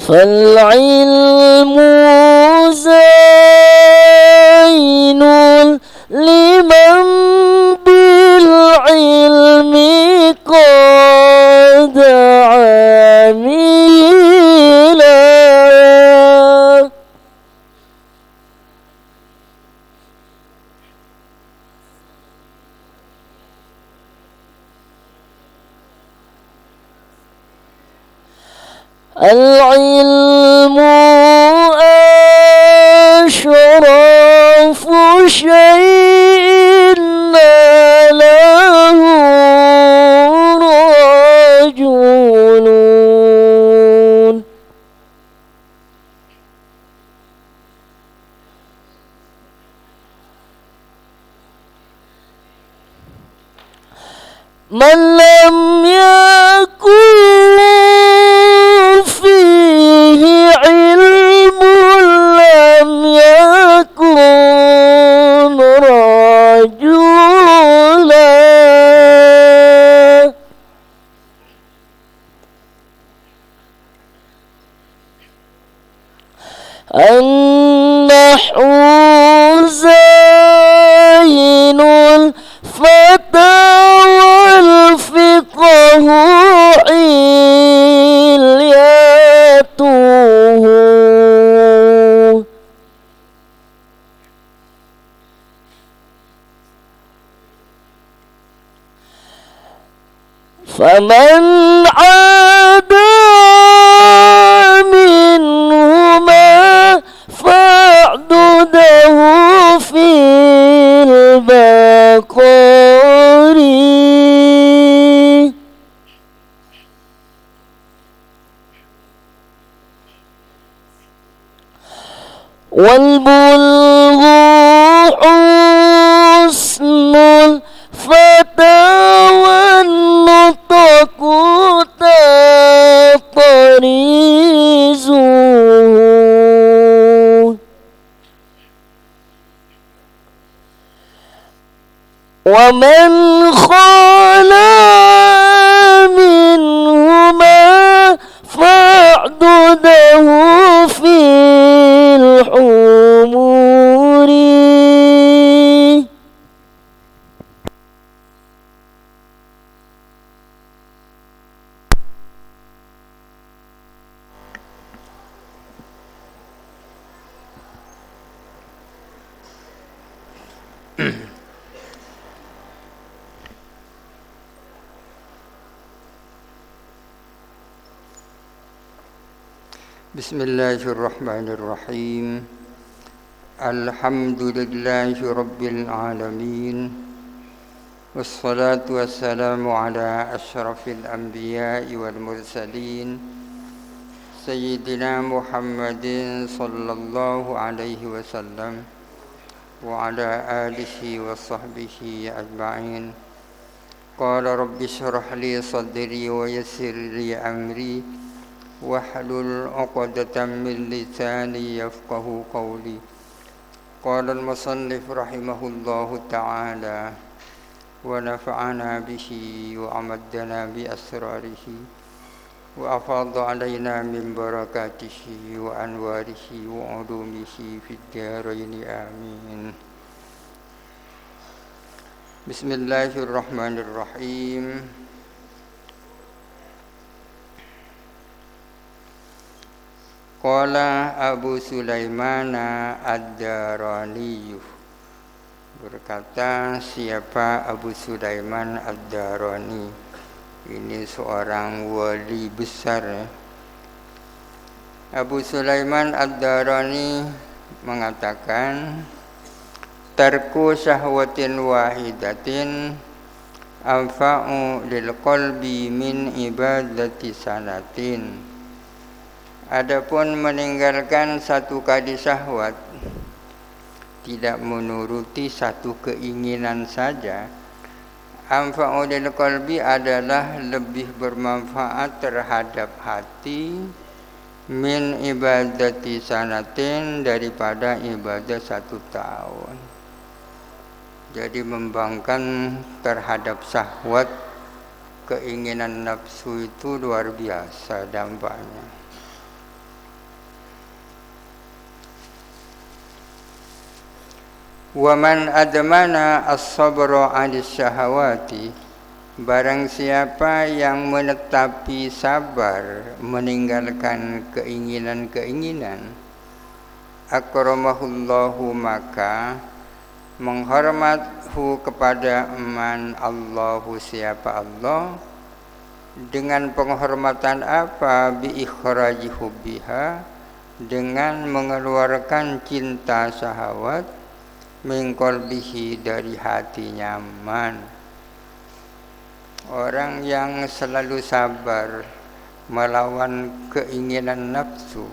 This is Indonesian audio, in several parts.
فالعلم زين لمن بالعلم قد عملا. العلم أشرف شيء ناله رجل من لم يكن فيه علم لم يكن رجلا. النحو زين الفتى والفقه عليته. فمن عاد منهما فاعدده في البقر. والبلغ حسن الفتى والنطق تطريزه. ومن خلا منهما فاعدده في الحمور. Bismillahirrahmanirrahim. Alhamdulillahi Rabbil Alamin. Wassalatu wassalamu ala ashrafil anbiya'i wal mursalin Sayyidina Muhammadin sallallahu alaihi wasallam wa ala alihi wa sahbihi ajma'in. Qala rabbi shrah li sadri wa yassir li amri wahlul 'uqdatam min lisani yafqahu qawli. Qala al-musannif rahimahullahu ta'ala wa nafa'ana bihi wa amaddana bi asrarihi wa afadha alaina min barakatihi wa anwarihi wa ulumihi fid dharain amin. Bismillahirrahmanirrahim. Qala Abu Sulaiman Ad-Darani, berkata siapa Abu Sulaiman Ad-Darani, ini seorang wali besar ya. Abu Sulaiman Ad-Darani mengatakan, tarku syahwatin wahidatin anfa'u lil qalbi min ibadati sanatin. Adapun meninggalkan satu kali syahwat, tidak menuruti satu keinginan saja, anfa'u lil qalbi adalah lebih bermanfaat terhadap hati min ibadati sanatin daripada ibadah 1 tahun. Jadi membangkang terhadap syahwat, keinginan nafsu itu luar biasa dampaknya. Wa man admana as-sabra 'anis syahawati, barang siapa yang menetapi sabar meninggalkan keinginan-keinginan, akramahullahu, maka menghormathu kepada man Allahu, siapa Allah, dengan penghormatan apa? Bi ikhraji hubbiha, dengan mengeluarkan cinta syahwat, min qalbihi, dari hati nyaman. Orang yang selalu sabar melawan keinginan nafsu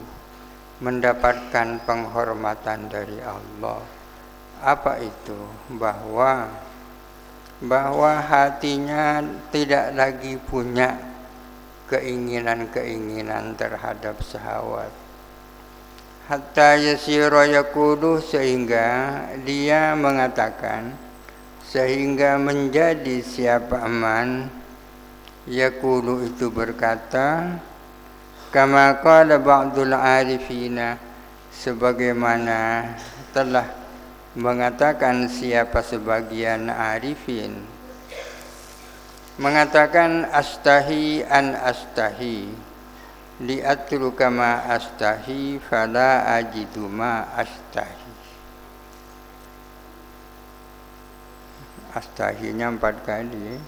mendapatkan penghormatan dari Allah. Apa itu? Bahwa hatinya tidak lagi punya keinginan-keinginan terhadap syahwat. Hatta yasira yaqulu, sehingga dia mengatakan, sehingga menjadi siapa man yaqulu, itu berkata, kama qala ba'dul arifina, sebagaimana telah mengatakan siapa sebagian arifin, mengatakan astahi an astahi, li'atruka ma astahi fala ajidu ma astahi. Astahinya 4 kali.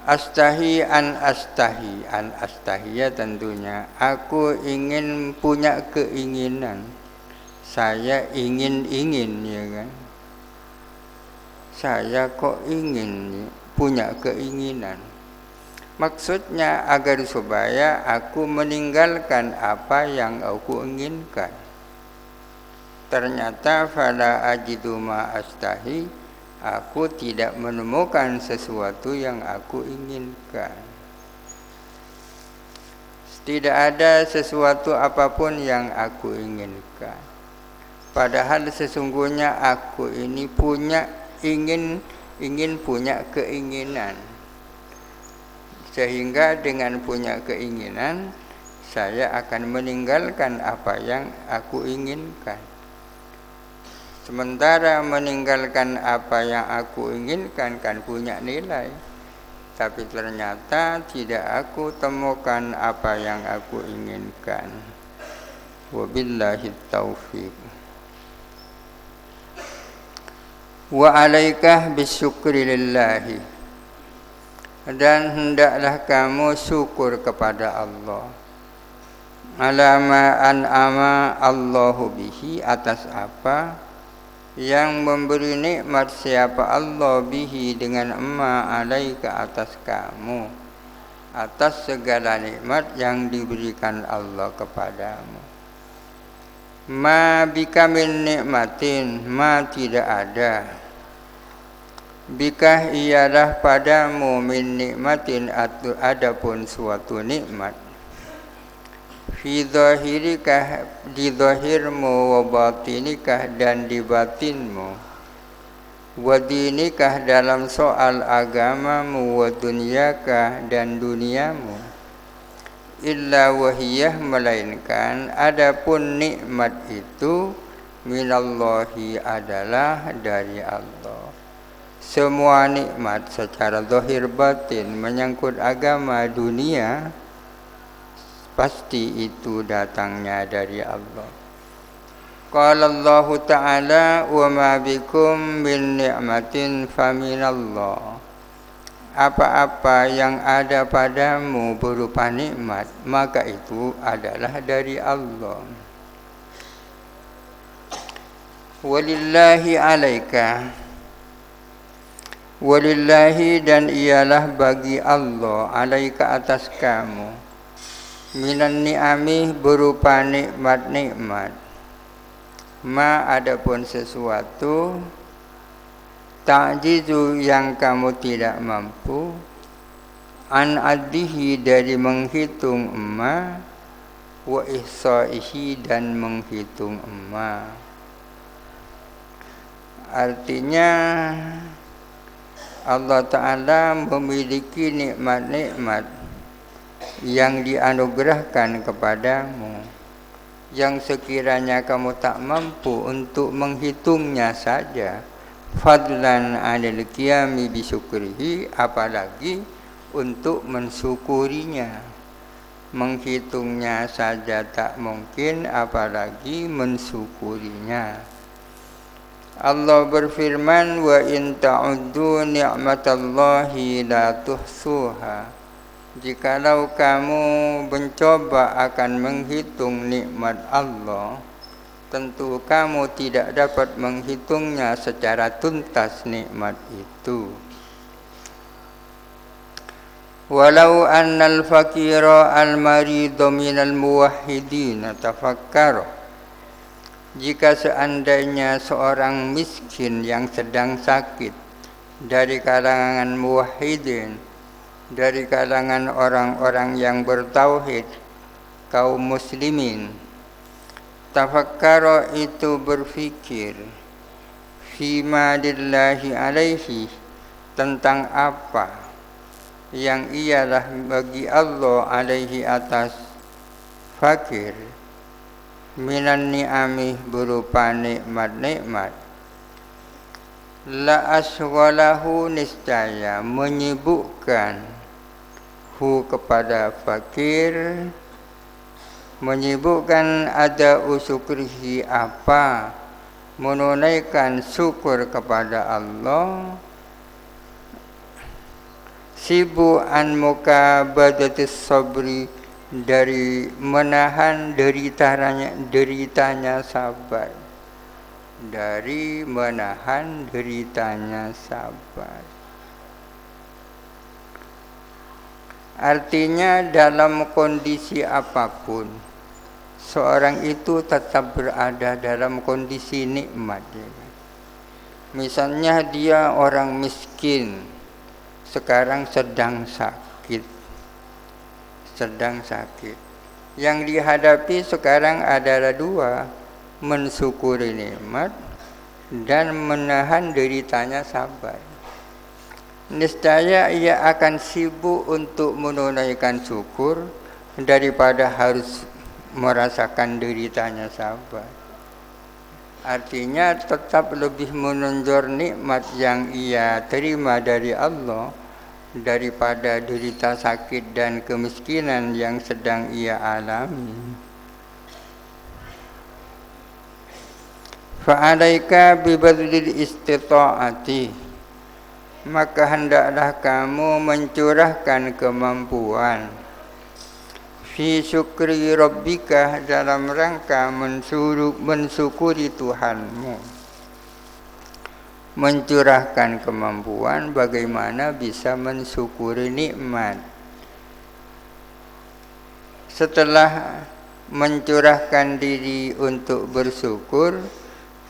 Astahi an astahi, an astahi ya tentunya aku ingin punya keinginan, saya ingin ya kan, saya kok ingin punya keinginan. Maksudnya agar supaya aku meninggalkan apa yang aku inginkan. Ternyata fala ajidu ma astahi, aku tidak menemukan sesuatu yang aku inginkan. Tidak ada sesuatu apapun yang aku inginkan. Padahal sesungguhnya aku ini ingin punya keinginan. Sehingga dengan punya keinginan, saya akan meninggalkan apa yang aku inginkan. Sementara meninggalkan apa yang aku inginkan kan punya nilai, tapi ternyata tidak aku temukan apa yang aku inginkan. Wabillahi taufiq. Wa alaikah bisyukri lillahi, dan hendaklah kamu syukur kepada Allah, alama an'ama Allahu bihi, atas apa yang memberi nikmat siapa Allah bihi, dengan emma, alaika, atas kamu, atas segala nikmat yang diberikan Allah kepadamu. Ma bika min nikmatin, ma tidak ada, bikah ialah padamu, min nikmatin, adapun suatu nikmat, fi zahirikah, di zahirmu, wa batinikah, dan di batinmu, wa dinikah, dalam soal agamamu, wa dunyakah, dan duniamu, illa wahiyah, melainkan adapun nikmat itu, minallahi, adalah dari Allah. Semua nikmat secara zahir batin menyangkut agama dunia, pasti itu datangnya dari Allah. Qala Allah Ta'ala, wa ma bikum min ni'matin faminallah. Apa-apa yang ada padamu berupa nikmat, maka itu adalah dari Allah. Walillahi alaika, walillahi, dan ialah bagi Allah, alaika, atas kamu, minan ni'ami, berupa nikmat-nikmat, ma, adapun sesuatu, ta'jizu, yang kamu tidak mampu, an addihi, dari menghitung emma, wa ihsaihi, dan menghitung emma. Artinya Allah Ta'ala memiliki nikmat-nikmat yang dianugerahkan kepadamu, yang sekiranya kamu tak mampu untuk menghitungnya saja, fadlan 'anil qiyami bisyukrihi, apalagi untuk mensyukurinya. Menghitungnya saja tak mungkin, apalagi mensyukurinya. Allah berfirman, wa in ta'uddu ni'matallahi la tuhsuha. Jikalau kamu mencoba akan menghitung nikmat Allah, tentu kamu tidak dapat menghitungnya secara tuntas nikmat itu. Walau annal fakira al-maridu minal muwahhidin tafakkara. Jika seandainya seorang miskin yang sedang sakit dari kalangan muwahhidin, dari kalangan orang-orang yang bertauhid, kaum muslimin, tafakkara itu berfikir, fima lillahi alaihi, tentang apa yang ialah bagi Allah alaihi atas fakir, minan ni'ami berupa nikmat-nikmat, la aswalahu niscaya menyibukkan hu kepada fakir, menyibukkan ada usukrihi apa menunaikan syukur kepada Allah, sibuk an mukabadatis sabri, dari menahan deritanya sabar, dari menahan deritanya sabar. Artinya dalam kondisi apapun seorang itu tetap berada dalam kondisi nikmat. Misalnya dia orang miskin, sekarang sedang sakit. Yang dihadapi sekarang adalah dua, mensyukuri nikmat dan menahan deritanya sabar. Niscaya ia akan sibuk untuk menunaikan syukur daripada harus merasakan deritanya sabar. Artinya tetap lebih menonjol nikmat yang ia terima dari Allah daripada derita sakit dan kemiskinan yang sedang ia alami. Fa'alaika bibadlil istita'ati, maka hendaklah kamu mencurahkan kemampuan fi syukri rabbika, dalam rangka mensyukuri Tuhanmu. Mencurahkan kemampuan bagaimana bisa mensyukuri nikmat. Setelah mencurahkan diri untuk bersyukur,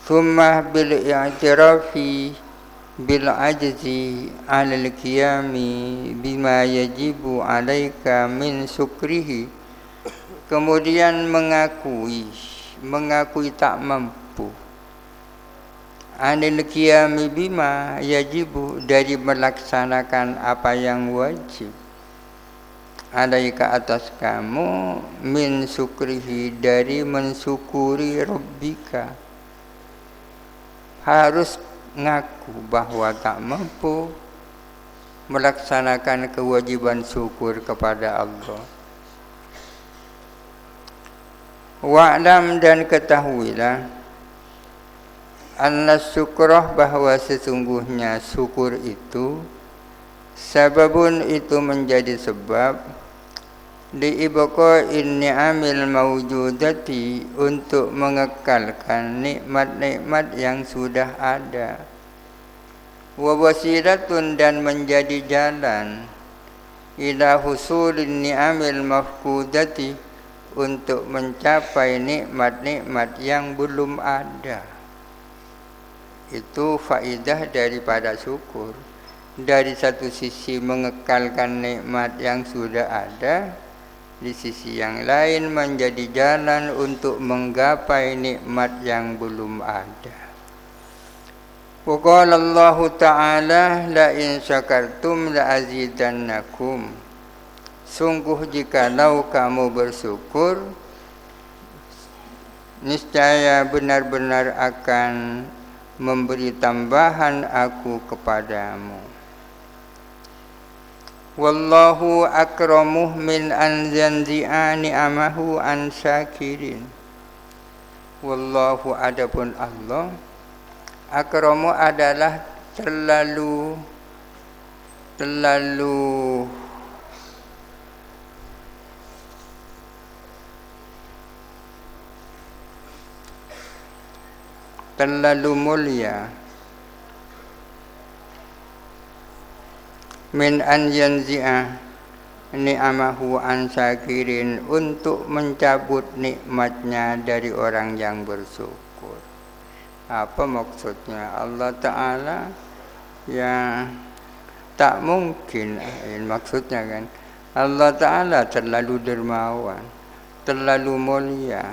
thumma bil i'tirafi bil ajzi 'alal qiyami bima yajibu 'alaika min syukrihi, kemudian mengakui tak mampu, 'anil qiyami bima yajibu, dari melaksanakan apa yang wajib, 'alaika atas kamu, min syukrihi, dari mensyukuri rabbika. Harus ngaku bahwa tak mampu melaksanakan kewajiban syukur kepada Allah. Wa'lam, dan ketahuilah, anna syukrah, bahwa sesungguhnya syukur itu, sababun, itu menjadi sebab, liibqa'in ni'amil mawjudati, untuk mengekalkan nikmat-nikmat yang sudah ada, wa wasilatun, dan menjadi jalan, ila husulin ni'amil mafqudati, untuk mencapai nikmat-nikmat yang belum ada. Itu faidah daripada syukur. Dari satu sisi mengekalkan nikmat yang sudah ada, di sisi yang lain menjadi jalan untuk menggapai nikmat yang belum ada. Wa qala Allah Ta'ala, la in syakartum la azidannakum. Sungguh jikalau kamu bersyukur, niscaya benar-benar akan memberi tambahan aku kepadamu. Wallahu akramuh min an yanzi'a ni'amahu an syakirin. Wallahu adapun Allah, akramu adalah terlalu mulia min an yanzi'a ni'amahu an syakirin, untuk mencabut nikmatnya dari orang yang bersyukur. Apa maksudnya? Allah Ta'ala yang tak mungkin, maksudnya kan Allah Ta'ala terlalu dermawan, terlalu mulia.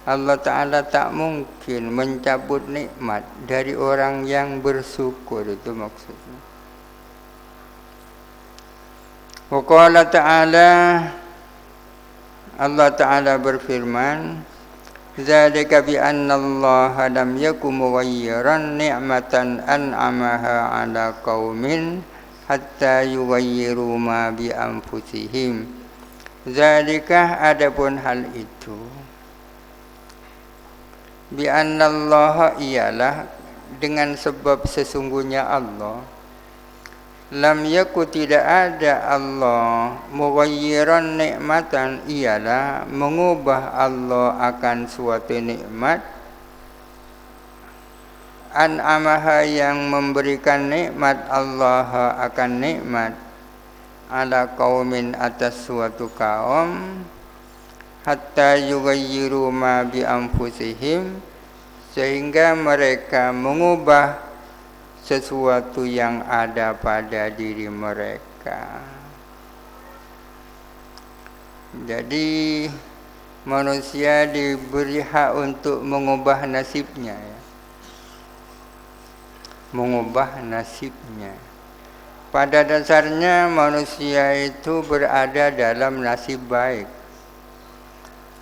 Allah Ta'ala tak mungkin mencabut nikmat dari orang yang bersyukur, itu maksudnya. Wa qala ta'ala, Allah Ta'ala berfirman, zalika bi anna Allah lam yakum mughayyiran ni'matan an'amaha 'ala qaumin hatta yughayyiru ma bi anfusihim. Zalika adapun hal itu, bi anna Allah ialah dengan sebab sesungguhnya Allah, lam yaku tidak ada Allah, mughayyiran nikmatan ialah mengubah Allah akan suatu nikmat, an'amaha yang memberikan nikmat Allah akan nikmat, ala qaumin atas suatu kaum, hatta yughayyiru ma bi anfusihim, sehingga mereka mengubah sesuatu yang ada pada diri mereka. Jadi manusia diberi hak untuk mengubah nasibnya, ya. Mengubah nasibnya. Pada dasarnya manusia itu berada dalam nasib baik.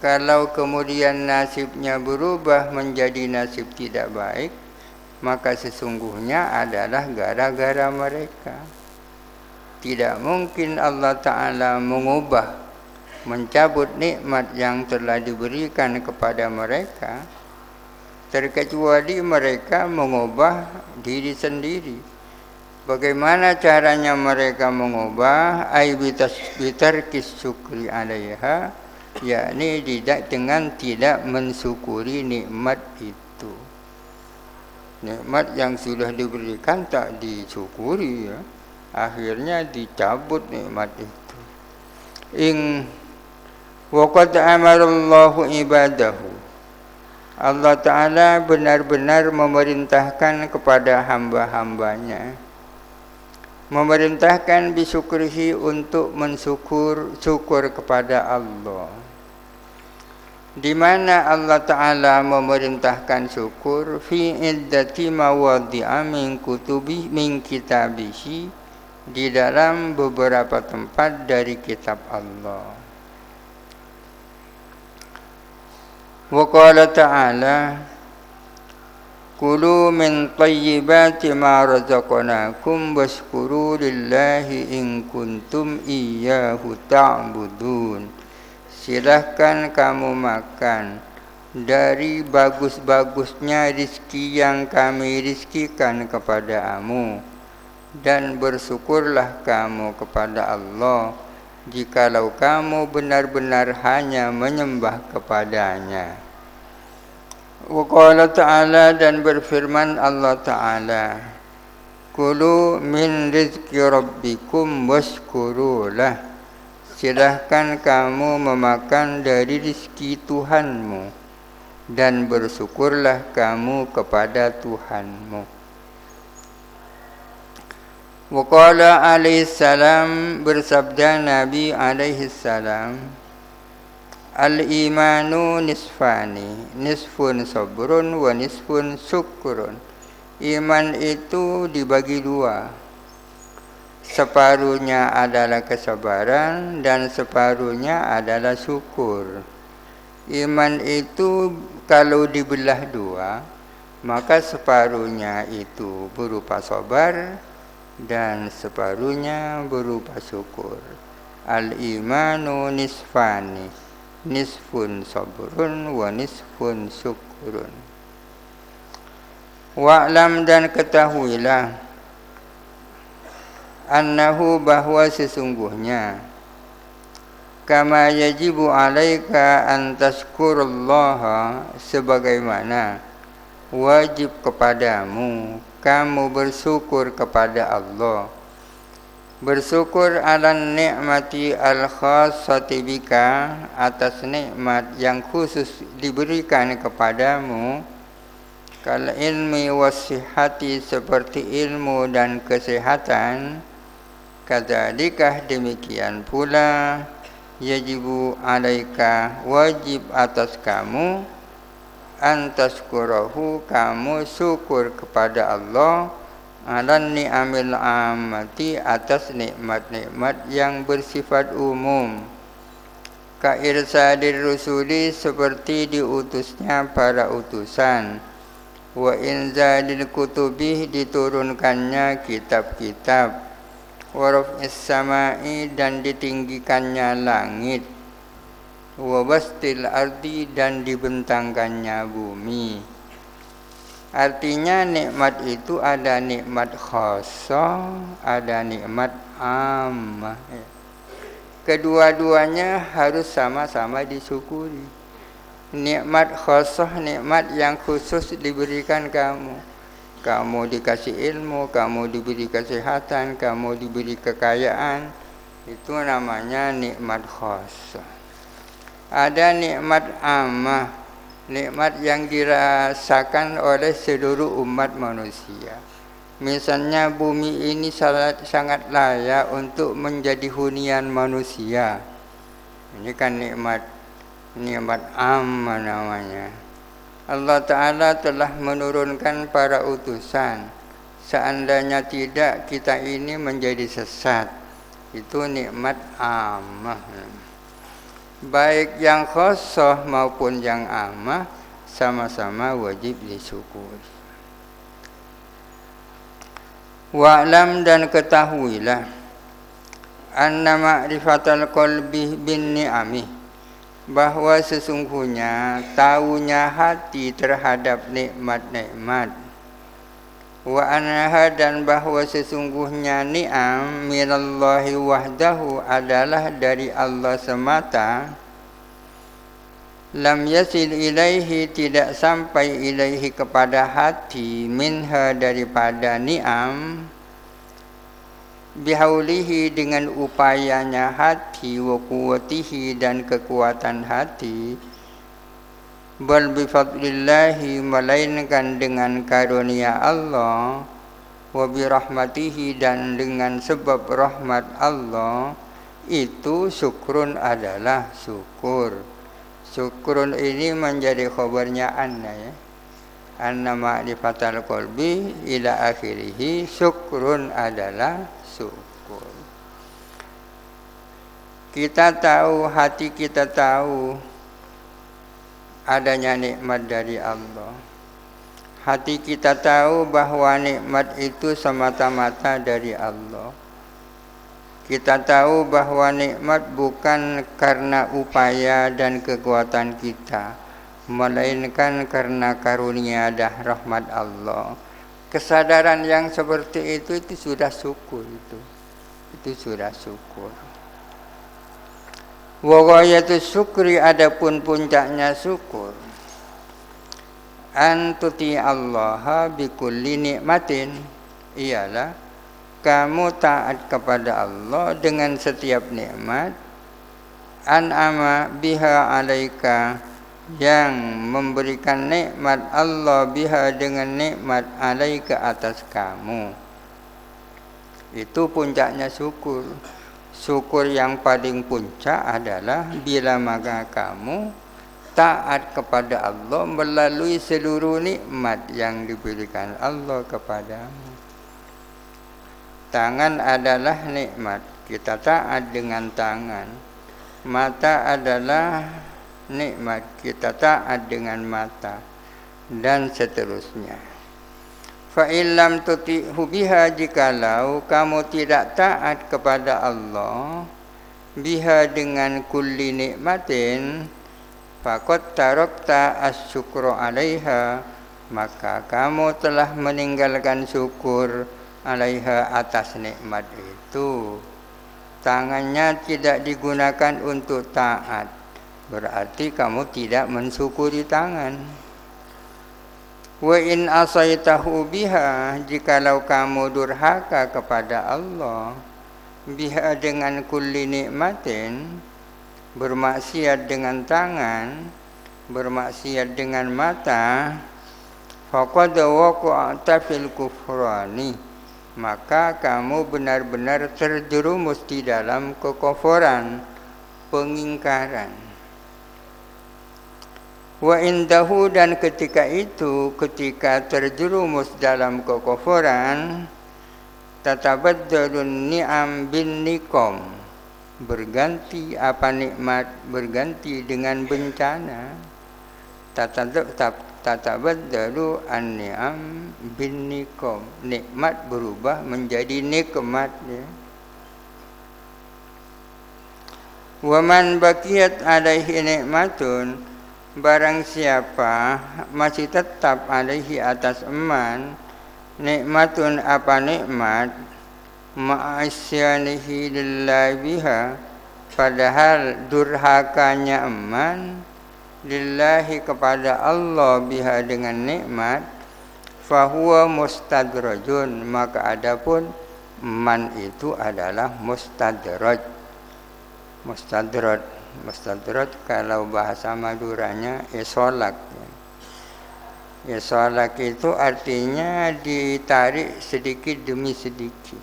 Kalau kemudian nasibnya berubah menjadi nasib tidak baik, maka sesungguhnya adalah gara-gara mereka. Tidak mungkin Allah Ta'ala mengubah, mencabut nikmat yang telah diberikan kepada mereka, terkecuali mereka mengubah diri sendiri. Bagaimana caranya mereka mengubah? Ay bitarkis syukri alaiha, yakni dengan tidak mensyukuri nikmat itu. Nikmat yang sudah diberikan tak disyukuri, ya. Akhirnya dicabut nikmat itu. Waqad amarallahu ibadahu, Allah Ta'ala benar-benar memerintahkan kepada hamba-hambanya, memerintahkan bisyukrihi untuk syukur kepada Allah. Di mana Allah Ta'ala memerintahkan syukur? Fi iddati mawadhi'a min kitabihi, di dalam beberapa tempat dari kitab Allah. Wa qala ta'ala, kulu min tayyibati ma razaqnakum washkuru lillahi in kuntum iyyahu ta'budun. Silahkan kamu makan dari bagus-bagusnya rizki yang kami rizkikan kepadamu, dan bersyukurlah kamu kepada Allah jikalau kamu benar-benar hanya menyembah kepadanya. Wa qala ta'ala, dan berfirman Allah Ta'ala, kulu min rizki rabbikum washkurulah. Silahkan kamu memakan dari rezeki Tuhanmu, dan bersyukurlah kamu kepada Tuhanmu. Wa qala alaihi salam, bersabda Nabi alaihi salam, al-imanu nisfani, nisfun sabrun wa nisfun syukurun. Iman itu dibagi dua, separuhnya adalah kesabaran dan separuhnya adalah syukur. Iman itu kalau dibelah dua, maka separuhnya itu berupa sabar dan separuhnya berupa syukur. Al-imanu nisfani, nisfun sabrun wa nisfun syukurun. Wa'lam dan ketahuilah, annahu bahwa sesungguhnya, kama yajibu alaika an tashkurullaha, sebagaimana wajib kepadamu kamu bersyukur kepada Allah. Bersyukur ala nikmati al-khassati bika, atas nikmat yang khusus diberikan kepadamu, kal ilmi wasihati, seperti ilmu dan kesehatan. Kadzalikah demikian pula, yajibu alaika wajib atas kamu, antashkurahu kamu syukur kepada Allah, alan ni'amil amati, atas nikmat-nikmat yang bersifat umum. Ka irsadir rusuli, seperti diutusnya para utusan. Wa inzalil kutubi, diturunkannya kitab-kitab. Wa raf'is samai, dan ditinggikannya langit. Wa bastil ardi, dan dibentangkannya bumi. Artinya nikmat itu ada nikmat khassah, ada nikmat ammah. Kedua-duanya harus sama-sama disyukuri. Nikmat khassah, nikmat yang khusus diberikan kamu. Kamu dikasih ilmu, kamu diberi kesehatan, kamu diberi kekayaan. Itu namanya nikmat khassah. Ada nikmat ammah, nikmat yang dirasakan oleh seluruh umat manusia. Misalnya bumi ini sangat layak untuk menjadi hunian manusia. Ini kan nikmat ammah namanya. Allah Ta'ala telah menurunkan para utusan. Seandainya tidak, kita ini menjadi sesat. Itu nikmat ammah. Baik yang khassah maupun yang ammah sama-sama wajib disyukuri. Wa'lam dan ketahuilah, anna ma'rifatal qalbi bin ni'ami, bahwa sesungguhnya tahunya hati terhadap nikmat-nikmat. Wa anha, dan bahwa sesungguhnya ni'am minallahi wahdahu, adalah dari Allah semata. Lam yasil ilaihi, tidak sampai ilaihi kepada hati, minha daripada ni'am, bihaulihi dengan upayanya hati, wa quwwatihi dan kekuatan hati, bal bifadlillahi, melainkan dengan karunia Allah, wa birahmatihi, dan dengan sebab rahmat Allah. Itu syukrun adalah syukur. Syukrun ini menjadi khabarnya anna, ya. Anna ma'rifatal qalbi ila akhirih, syukrun adalah syukur. Kita tahu, hati kita tahu adanya nikmat dari Allah. Hati kita tahu bahwa nikmat itu semata-mata dari Allah. Kita tahu bahwa nikmat bukan karena upaya dan kekuatan kita, melainkan karena karunia dan rahmat Allah. Kesadaran yang seperti itu sudah syukur. Itu sudah syukur. Wa ghayatus syukri, adapun puncaknya syukur, an tuti Allah bi kulli nikmatin, ialah kamu taat kepada Allah dengan setiap nikmat, an'ama biha alaika, yang memberikan nikmat Allah biha dengan nikmat alaika atas kamu. Itu puncaknya syukur. Syukur yang paling puncak adalah bila maka kamu taat kepada Allah melalui seluruh nikmat yang diberikan Allah kepadamu. Tangan adalah nikmat, kita taat dengan tangan. Mata adalah nikmat, kita taat dengan mata, dan seterusnya. Fa illam tuti'hu biha, jikalau kamu tidak taat kepada Allah biha dengan kulli nikmatin, faqad tarakta asyukra 'alaiha, maka kamu telah meninggalkan syukur 'alaiha, atas nikmat itu. Tangannya tidak digunakan untuk taat, berarti kamu tidak mensyukuri tangan. Wa in asaitahu biha, jikalau kamu durhaka kepada Allah biha dengan kulli nikmatin, bermaksiat dengan tangan, bermaksiat dengan mata, faqad waqa'ta fil kufrani, maka kamu benar-benar terjerumus di dalam kekufuran, pengingkaran. Wa indahu, dan ketika itu, ketika terjerumus dalam kekufuran, tatabaddalun ni'am bin niqam, berganti apa nikmat berganti dengan bencana. Tatabaddalu an-ni'am bin niqam, nikmat berubah menjadi nikmat, ya. Wa man baqiyat alaihi nikmatun, barang siapa masih tetap alaihi atas eman nikmatun apa nikmat, ma'asyanihi lillahi biha, padahal durhakanya eman lillahi kepada Allah biha dengan nikmat, fahuwa mustadrajun, maka adapun man itu adalah mustadraj. Mustadrak kalau bahasa Maduranya esolak. Esolak itu artinya ditarik sedikit demi sedikit.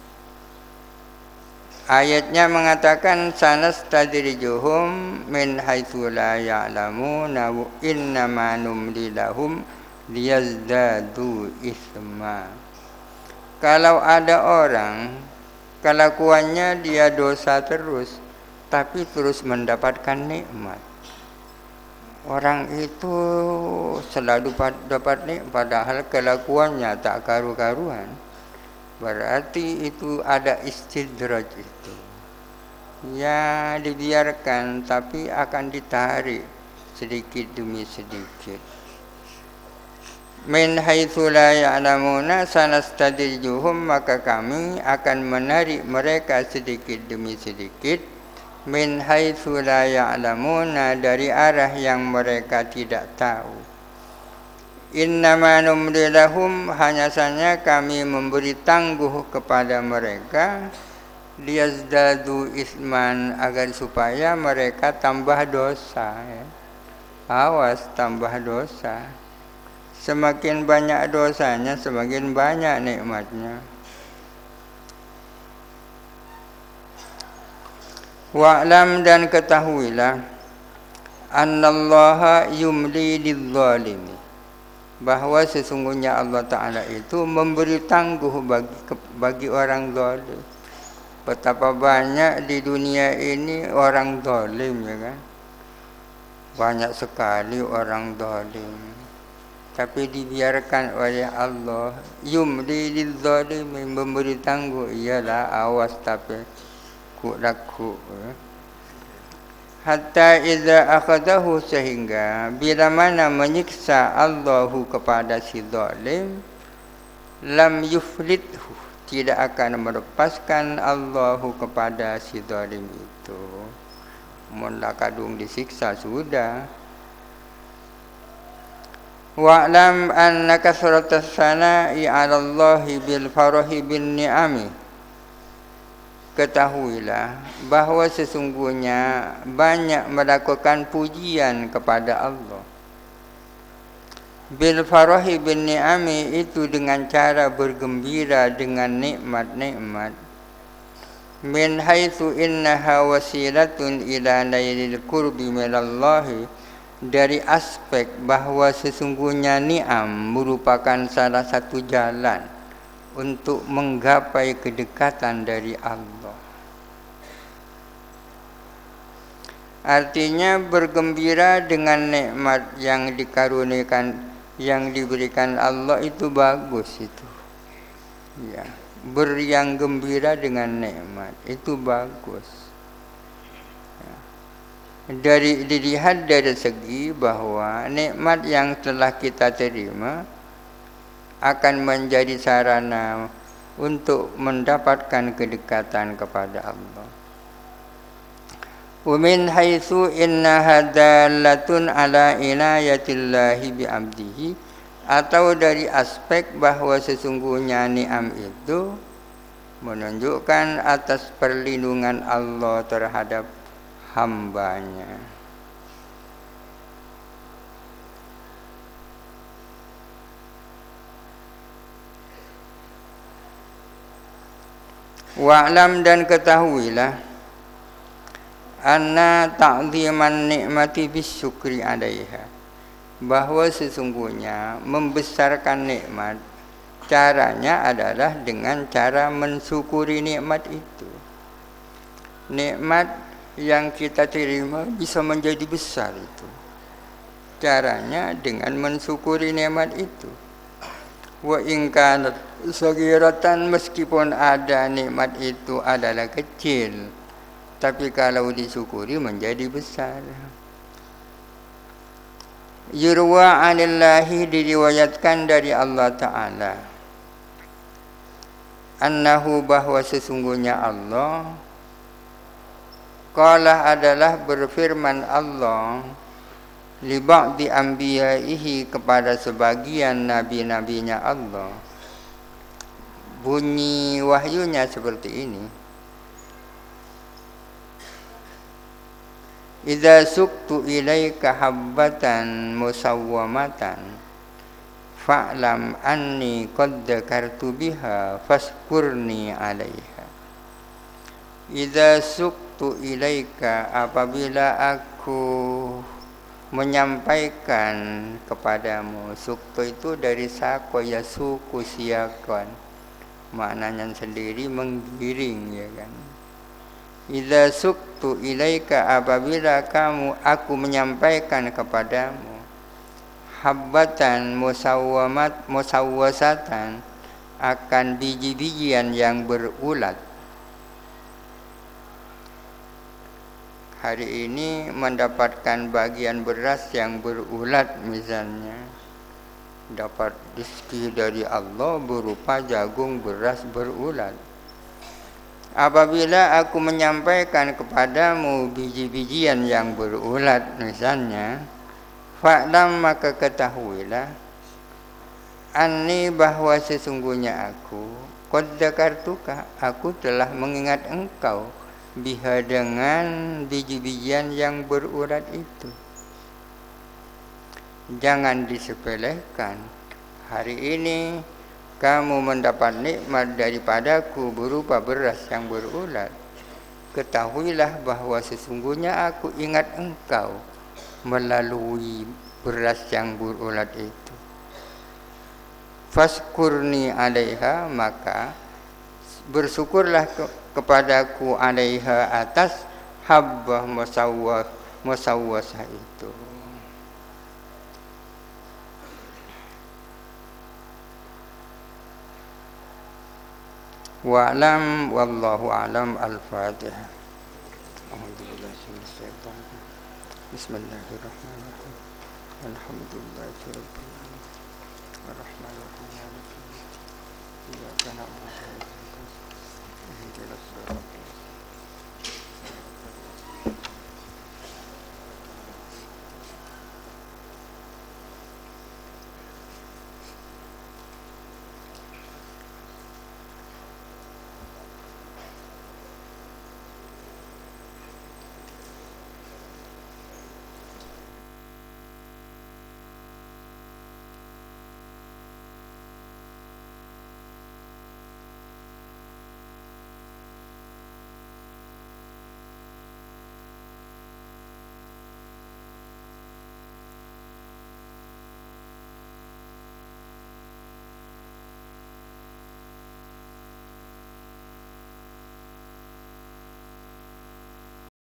Ayatnya mengatakan sanastadrijuhum min haitsu la ya'lamun wa innama numli lahum liyazdadu isma. Kalau ada orang kelakuannya dia dosa terus, tapi terus mendapatkan nikmat. Orang itu selalu dapat nikmat, padahal kelakuannya tak karu-karuan. Berarti itu ada istidraj itu. Ya dibiarkan, tapi akan ditarik sedikit demi sedikit. Min haitsu la ya'lamuna sanastadrijuhum, maka kami akan menarik mereka sedikit demi sedikit. Min haitsu la ya'lamuna, dari arah yang mereka tidak tahu. Innama numli lahum, hanya saja kami memberi tangguh kepada mereka, liyazdadu isman, agar supaya mereka tambah dosa, ya. Awas, tambah dosa. Semakin banyak dosanya, semakin banyak nikmatnya. Wa'lam, dan ketahuilah, annallaha yumli lizzalimi, bahwa sesungguhnya Allah Ta'ala itu memberi tangguh bagi orang zalim. Betapa banyak di dunia ini orang zalim, ya kan? Banyak sekali orang zalim, tapi dibiarkan oleh Allah. Yumli lizzalimi, memberi tangguh, iyalah awas tapi laku. Hatta idza akhadahu, sehingga bila mana menyiksa Allahu kepada si zalim, lam yuflithu, tidak akan melepaskan Allahu kepada si zalim itu. Mula kadung disiksa sudah. Wa'lam anna kasratas sana'i 'ala Allahi bil farahi bin ni'ami, ketahuilah bahwa sesungguhnya banyak melakukan pujian kepada Allah. Bil farahi bin ni'ami, itu dengan cara bergembira dengan nikmat-nikmat. Min haitsu innaha wasilatun ila nailil qurbi minallahi, dari aspek bahwa sesungguhnya ni'am merupakan salah satu jalan untuk menggapai kedekatan dari Allah. Artinya bergembira dengan nikmat yang dikaruniakan, yang diberikan Allah itu bagus itu. Ya, beriang gembira dengan nikmat itu bagus. Ya. Dilihat dari segi bahwa nikmat yang telah kita terima akan menjadi sarana untuk mendapatkan kedekatan kepada Allah. Umin haitsu inna hadalatun ala inayatillahi bi abdihi, atau dari aspek bahwa sesungguhnya ni'am itu menunjukkan atas perlindungan Allah terhadap hambanya. Wa'lam, dan ketahuilah, anna ta'ziman ni'mati bisyukri 'alaiha, bahwa sesungguhnya membesarkan nikmat caranya adalah dengan cara mensyukuri nikmat itu. Nikmat yang kita terima bisa menjadi besar itu. Caranya dengan mensyukuri nikmat itu. Wa in kanat saghiratan, meskipun ada nikmat itu adalah kecil, tapi kalau disyukuri menjadi besar. Yurwa 'anillahi, diriwayatkan dari Allah Ta'ala, annahu, bahwa sesungguhnya Allah, qala adalah berfirman Allah, li ba'di anbiya'ihi, kepada sebagian nabi-nabinya Allah. Bunyi wahyunya seperti ini. Idza suktu ilaika habbatan musawwamatan fa'lam anni qad dzakartu biha faskurni 'alaiha. Idza suktu ilaika, apabila aku menyampaikan kepadamu. Suktu itu dari sako yasuku siakon, maknanya sendiri menggiring, ya kan. Idza suktu ilaika, apabila aku menyampaikan kepadamu, habbatan musawwasatan, akan biji-bijian yang berulat. Hari ini mendapatkan bagian beras yang berulat misalnya, dapat rezeki dari Allah berupa jagung beras berulat. Apabila aku menyampaikan kepadamu biji-bijian yang berulat misalnya, fa'lam, maka ketahuilah, anni, bahwa sesungguhnya aku, qad dzakartuka, aku telah mengingat engkau, biha, dengan biji-bijian yang berulat itu. Jangan disepelekan. Hari ini kamu mendapat nikmat daripadaku berupa beras yang berulat. Ketahuilah bahwa sesungguhnya aku ingat engkau melalui beras yang berulat itu. Faskurni 'alaiha, maka bersyukurlah kepadaku 'alaiha, atas habbah musawwasah itu. Wa'lam wallahu a'lam. Al-Fatihah. Bismillahirrahmanirrahim. Alhamdulillahirabbil alamin. Arrahmanirrahim. Iyyaka na'budu wa iyyaka nasta'in. Ihdinas siratal